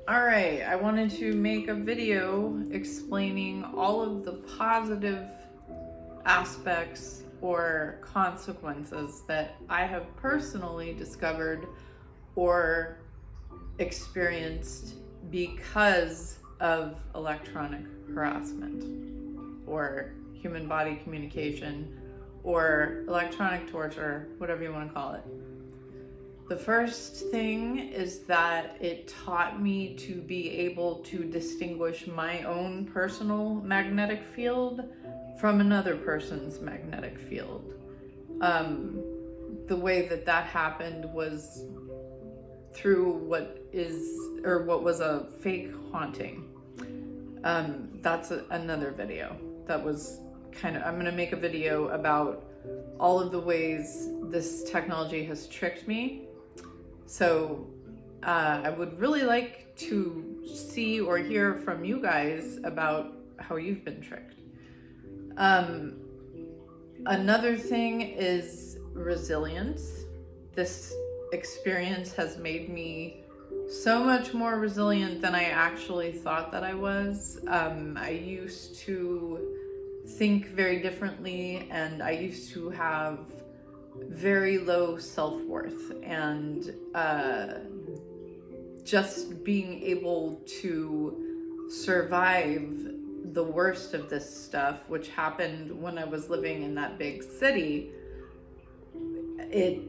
Alright, I wanted to make a video explaining all of the positive aspects or consequences that I have personally discovered or experienced because of electronic harassment or human body communication or electronic torture, whatever you want to call it. The first thing is that it taught me to be able to distinguish my own personal magnetic field from another person's magnetic field. The way that happened was through what was a fake haunting. That's another video. That was I'm gonna make a video about all of the ways this technology has tricked me. So I would really like to see or hear from you guys about how you've been tricked. Another thing is resilience. This experience has made me so much more resilient than I actually thought that I was. I used to think very differently, and I used to have very low self-worth, and just being able to survive the worst of this stuff, which happened when I was living in that big city, it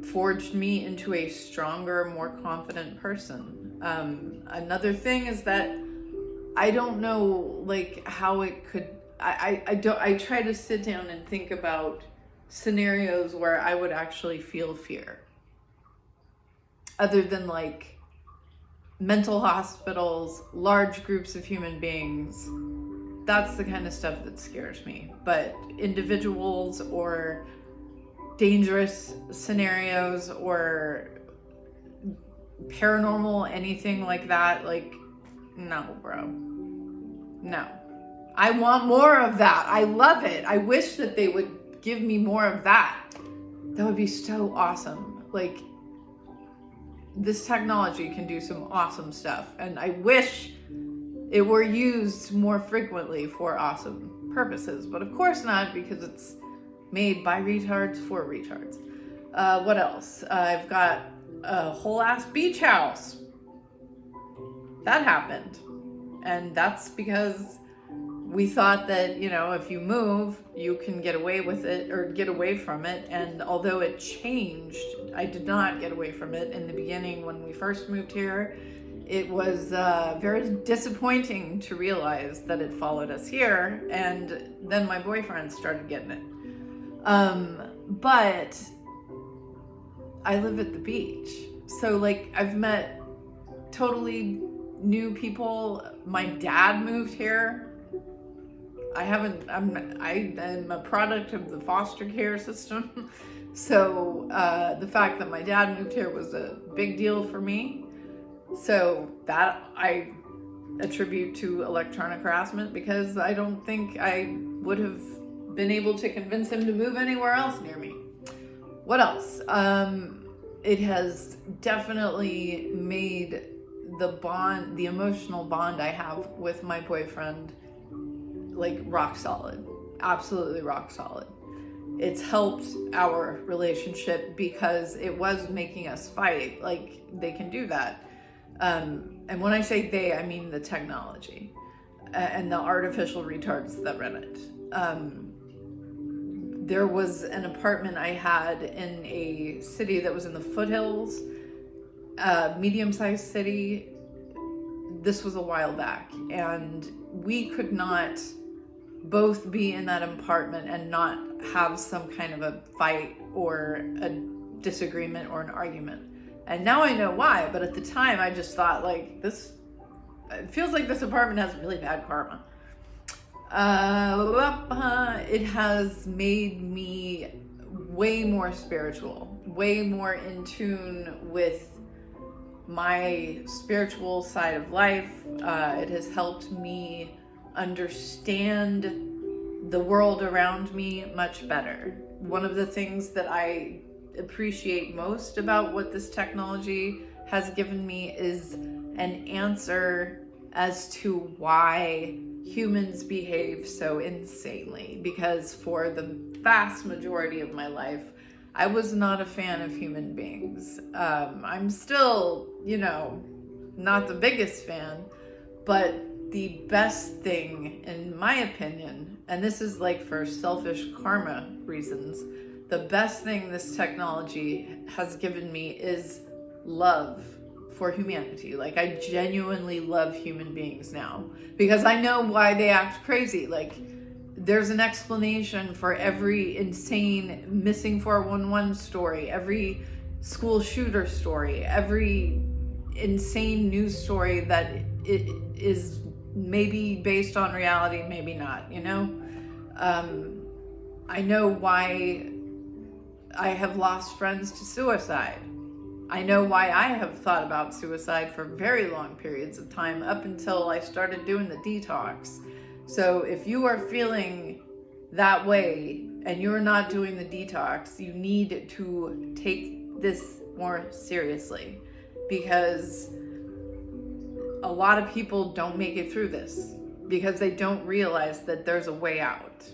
forged me into a stronger, more confident person. Another thing is that I don't know how it could, I try to sit down and think about scenarios where I would actually feel fear, other than mental hospitals, large groups of human beings. That's the kind of stuff that scares me. But individuals or dangerous scenarios or paranormal, anything like that, no, bro. No. I want more of that. I love it. I wish that they would give me more of that. That would be so awesome. This technology can do some awesome stuff, and I wish it were used more frequently for awesome purposes, but of course not, because it's made by retards for retards. What else? I've got a whole ass beach house. That happened, and that's because we thought that, if you move, you can get away with it or get away from it. And although it changed, I did not get away from it. In the beginning, when we first moved here, it was very disappointing to realize that it followed us here. And then my boyfriend started getting it. But I live at the beach. So I've met totally new people. My dad moved here. I'm a product of the foster care system. So the fact that my dad moved here was a big deal for me. So that I attribute to electronic harassment, because I don't think I would have been able to convince him to move anywhere else near me. What else? It has definitely made the emotional bond I have with my boyfriend, rock solid. Absolutely rock solid. It's helped our relationship because it was making us fight. They can do that. And when I say they, I mean the technology and the artificial retards that run it. There was an apartment I had in a city that was in the foothills, medium-sized city. This was a while back, and we could not both be in that apartment and not have some kind of a fight or a disagreement or an argument. And now I know why, but at the time I just thought this, it feels like this apartment has really bad karma. It has made me way more spiritual, way more in tune with my spiritual side of life. It has helped me understand the world around me much better. One of the things that I appreciate most about what this technology has given me is an answer as to why humans behave so insanely, because for the vast majority of my life, I was not a fan of human beings. I'm still, not the biggest fan, but the best thing, in my opinion, and this is like for selfish karma reasons, the best thing this technology has given me is love for humanity. Like, I genuinely love human beings now because I know why they act crazy. Like, there's an explanation for every insane missing 411 story, every school shooter story, every insane news story that it is maybe based on reality, maybe not, I know why I have lost friends to suicide. I know why I have thought about suicide for very long periods of time, up until I started doing the detox. So if you are feeling that way and you're not doing the detox, you need to take this more seriously, because a lot of people don't make it through this because they don't realize that there's a way out.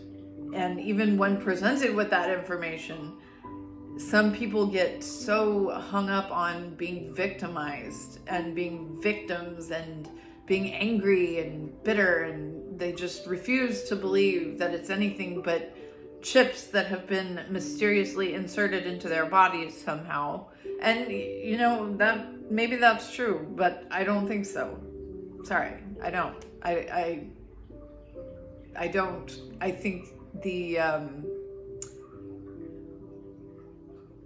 And even when presented with that information, some people get so hung up on being victimized and being victims and being angry and bitter, and they just refuse to believe that it's anything but chips that have been mysteriously inserted into their bodies somehow. And that maybe that's true, but I don't think so. Sorry, I don't. I don't. I think the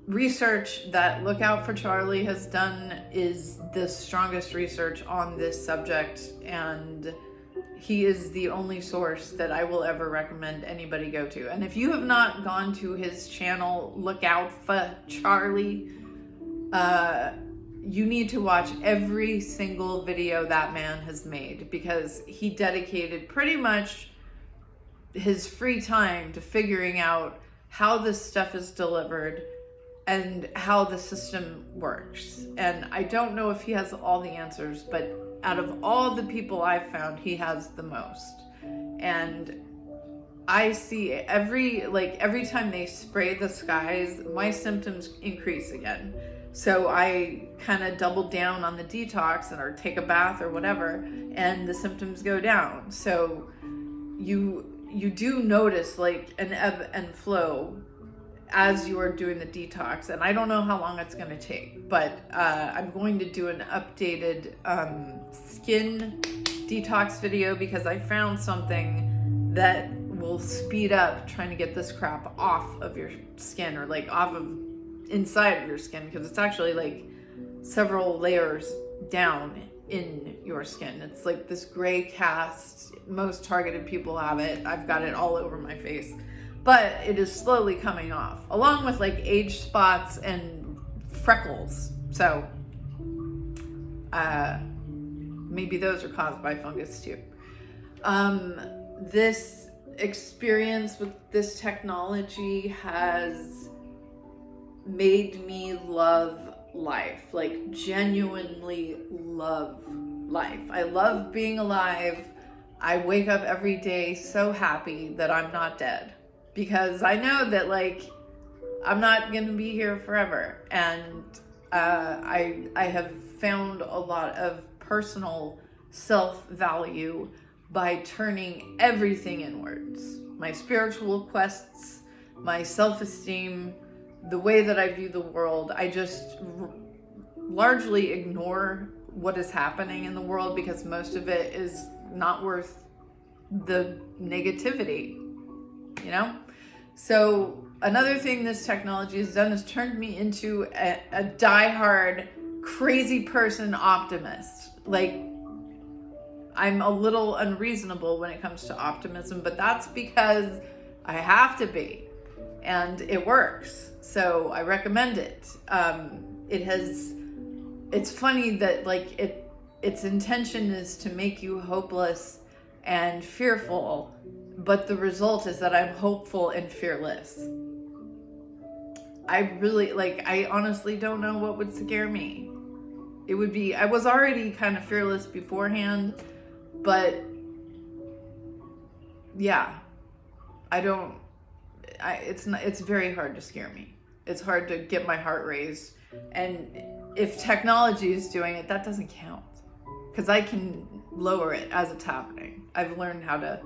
research that Look Out for Charlie has done is the strongest research on this subject, and he is the only source that I will ever recommend anybody go to. And if you have not gone to his channel, Look Out for Charlie, you need to watch every single video that man has made, because he dedicated pretty much his free time to figuring out how this stuff is delivered and how the system works. And I don't know if he has all the answers, but out of all the people I've found, he has the most. And I see every time they spray the skies, my symptoms increase again. So I kind of double down on the detox or take a bath or whatever, and the symptoms go down. So you do notice like an ebb and flow as you are doing the detox. And I don't know how long it's going to take, but I'm going to do an updated skin detox video, because I found something that will speed up trying to get this crap off of your skin, or like off of inside of your skin, because it's actually like several layers down in your skin. It's like this gray cast. Most targeted people have it. I've got it all over my face, but it is slowly coming off, along with like age spots and freckles. So maybe those are caused by fungus too. This experience with this technology has made me love life, like genuinely love life. I love being alive. I wake up every day so happy that I'm not dead, because I know that like I'm not gonna be here forever. And I have found a lot of personal self-value by turning everything inwards. My spiritual quests, my self-esteem, the way that I view the world. I just largely ignore what is happening in the world, because most of it is not worth the negativity, So another thing this technology has done is turned me into a diehard crazy person optimist. Like, I'm a little unreasonable when it comes to optimism, but that's because I have to be, and it works. So I recommend it. It's funny that like its intention is to make you hopeless and fearful, but the result is that I'm hopeful and fearless. I honestly don't know what would scare me. It would be, I was already kind of fearless beforehand, but yeah, it's very hard to scare me. It's hard to get my heart raised. And if technology is doing it, that doesn't count, because I can lower it as it's happening. I've learned how to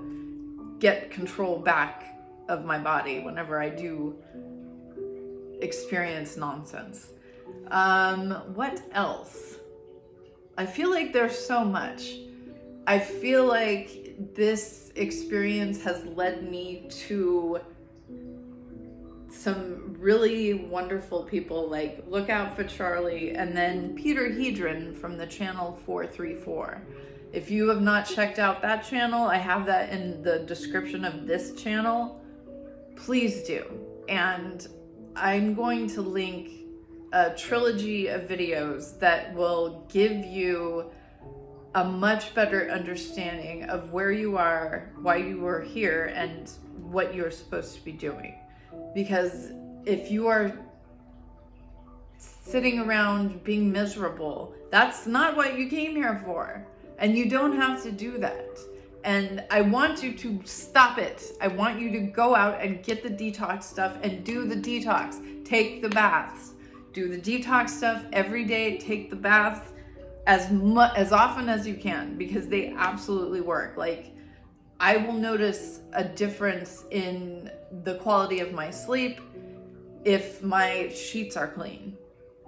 get control back of my body whenever I do experience nonsense. What else? I feel like there's so much. I feel like this experience has led me to some really wonderful people, like Look Out for Charlie, and then Peter Hedron from the channel 434. If you have not checked out that channel, I have that in the description of this channel. Please do. And I'm going to link a trilogy of videos that will give you a much better understanding of where you are, why you are here, and what you're supposed to be doing. Because if you are sitting around being miserable, that's not what you came here for. And you don't have to do that. And I want you to stop it. I want you to go out and get the detox stuff and do the detox. Take the baths. Do the detox stuff every day. Take the baths as often as you can, because they absolutely work. Like, I will notice a difference in the quality of my sleep if my sheets are clean,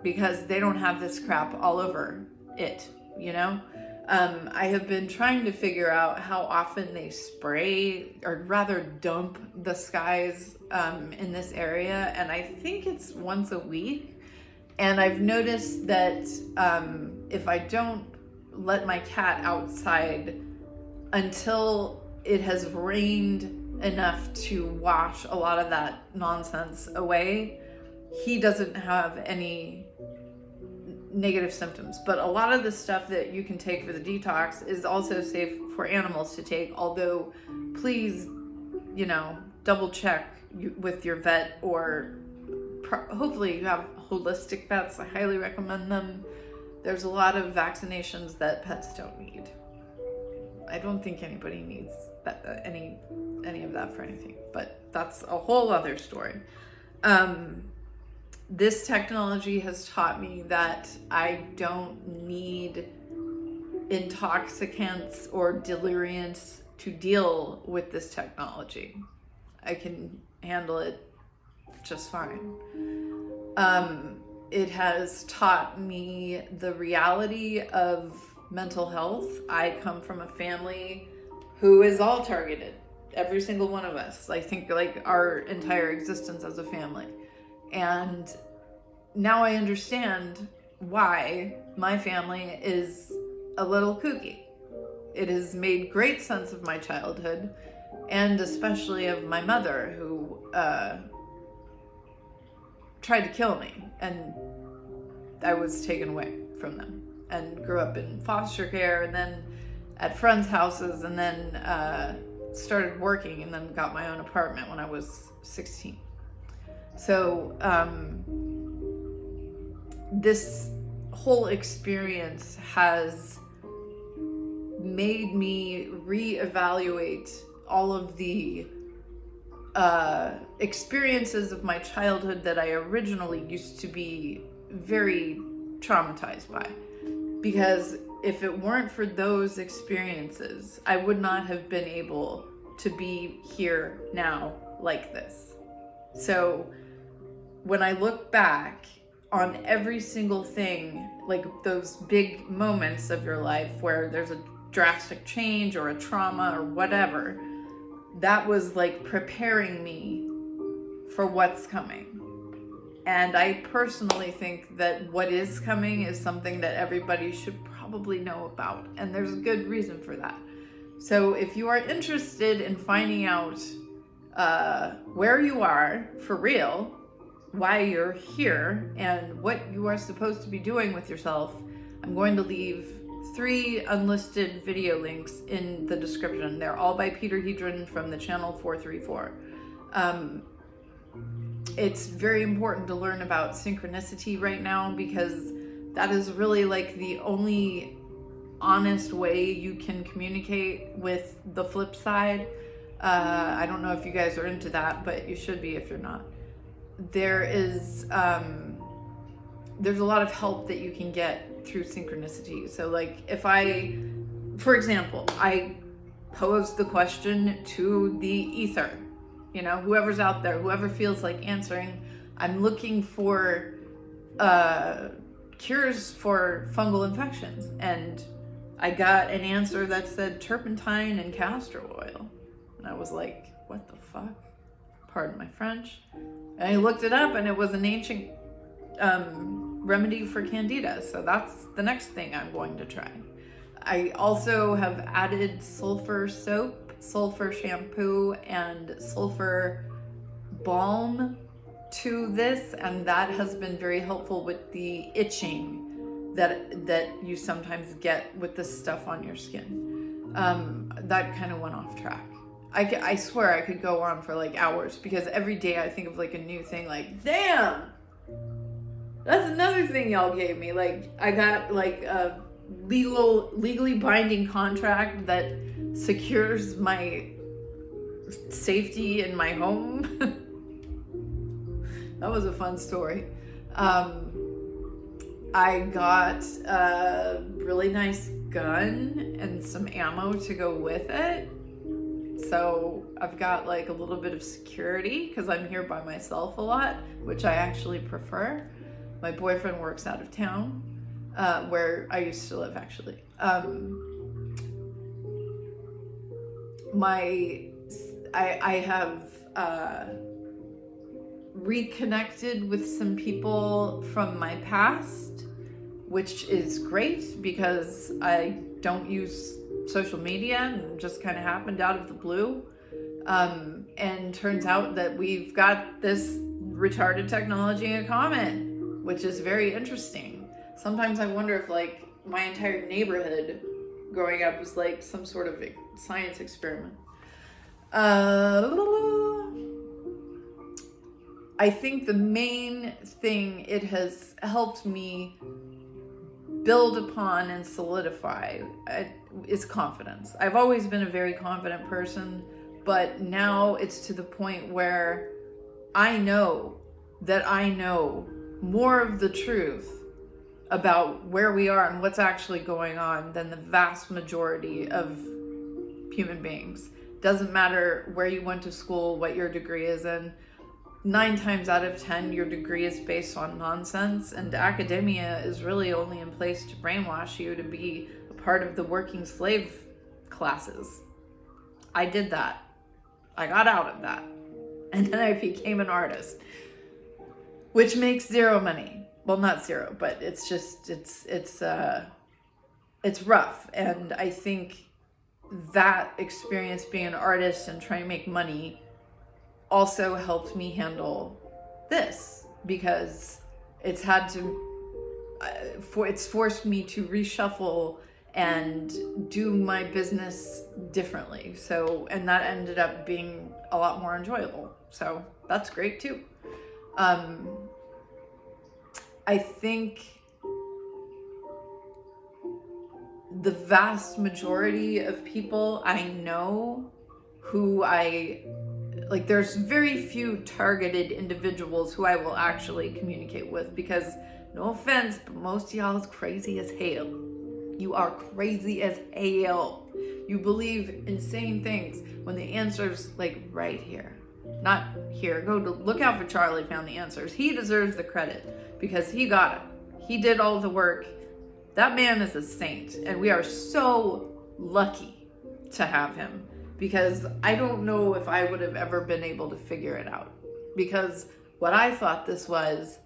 because they don't have this crap all over it, you know? I have been trying to figure out how often they spray, or rather dump, the skies in this area, and I think it's once a week. And I've noticed that if I don't let my cat outside until it has rained enough to wash a lot of that nonsense away, he doesn't have any negative symptoms. But a lot of the stuff that you can take for the detox is also safe for animals to take, although please, you know, double check with your vet, or hopefully you have holistic vets. I highly recommend them. There's a lot of vaccinations that pets don't need. I don't think anybody needs that, any of that for anything, but that's a whole other story. This technology has taught me that I don't need intoxicants or deliriants to deal with this technology. I can handle it just fine. It has taught me the reality of mental health. I come from a family who is all targeted. Every single one of us. I think like our entire existence as a family. And now I understand why my family is a little kooky. It has made great sense of my childhood, and especially of my mother, who tried to kill me, and I was taken away from them and grew up in foster care, and then at friends' houses, and then started working, and then got my own apartment when I was 16. So this whole experience has made me reevaluate all of the experiences of my childhood that I originally used to be very traumatized by. Because if it weren't for those experiences, I would not have been able to be here now like this. So when I look back on every single thing, like those big moments of your life where there's a drastic change or a trauma or whatever, that was like preparing me for what's coming. And I personally think that what is coming is something that everybody should probably know about. And there's a good reason for that. So if you are interested in finding out where you are for real, why you're here, and what you are supposed to be doing with yourself, I'm going to leave 3 unlisted video links in the description. They're all by Peter Hedron from the channel 434. It's very important to learn about synchronicity right now, because that is really like the only honest way you can communicate with the flip side. I don't know if you guys are into that, but you should be if you're not. There's a lot of help that you can get through synchronicity. So like if for example, I posed the question to the ether, whoever's out there, whoever feels like answering, I'm looking for cures for fungal infections. And I got an answer that said turpentine and castor oil. And I was like, what the fuck? Pardon my French. And I looked it up, and it was an ancient remedy for candida. So that's the next thing I'm going to try. I also have added sulfur soap, sulfur shampoo, and sulfur balm to this, and that has been very helpful with the itching that you sometimes get with the stuff on your skin. That kind of went off track. I swear I could go on for like hours, because every day I think of like a new thing, like, damn, that's another thing y'all gave me. Like, I got like a legally binding contract that secures my safety in my home. That was a fun story. I got a really nice gun and some ammo to go with it. So I've got like a little bit of security because I'm here by myself a lot, which I actually prefer. My boyfriend works out of town, where I used to live actually. I have reconnected with some people from my past, which is great because I don't use social media and just kind of happened out of the blue. And turns out that we've got this retarded technology in common, which is very interesting. Sometimes I wonder if like my entire neighborhood growing up was like some sort of science experiment. I think the main thing it has helped me build upon and solidify is confidence. I've always been a very confident person, but now it's to the point where I know that I know more of the truth about where we are and what's actually going on than the vast majority of human beings. Doesn't matter where you went to school, what your degree is in. 9 times out of 10, your degree is based on nonsense, and academia is really only in place to brainwash you to be a part of the working slave classes. I did that. I got out of that. And then I became an artist, which makes zero money. Well, not zero, but it's just, it's rough. And I think that experience being an artist and trying to make money also helped me handle this, because it's forced me to reshuffle and do my business differently. So, and that ended up being a lot more enjoyable. So that's great too. I think the vast majority of people I know who there's very few targeted individuals who I will actually communicate with, because no offense, but most of y'all is crazy as hell. You are crazy as hell. You believe insane things when the answer's like right here, not here. Look out for Charlie found the answers. He deserves the credit because he got it. He did all the work. That man is a saint, and we are so lucky to have him, because I don't know if I would have ever been able to figure it out, because what I thought this was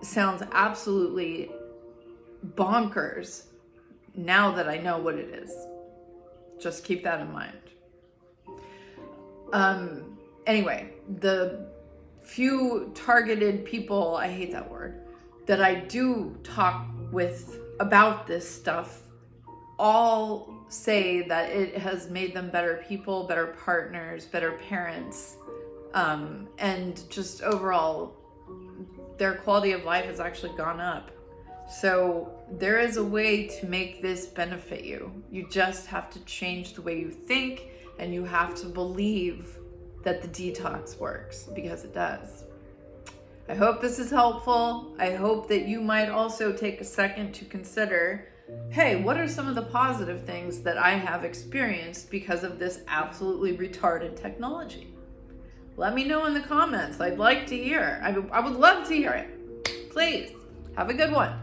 sounds absolutely bonkers now that I know what it is. Just keep that in mind. Anyway, the few targeted people, I hate that word, that I do talk with about this stuff all say that it has made them better people, better partners, better parents, and just overall their quality of life has actually gone up. So there is a way to make this benefit you. You just have to change the way you think, and you have to believe that the detox works, because it does. I hope this is helpful. I hope that you might also take a second to consider, hey, what are some of the positive things that I have experienced because of this absolutely retarded technology? Let me know in the comments. I'd like to hear. I would love to hear it. Please, have a good one.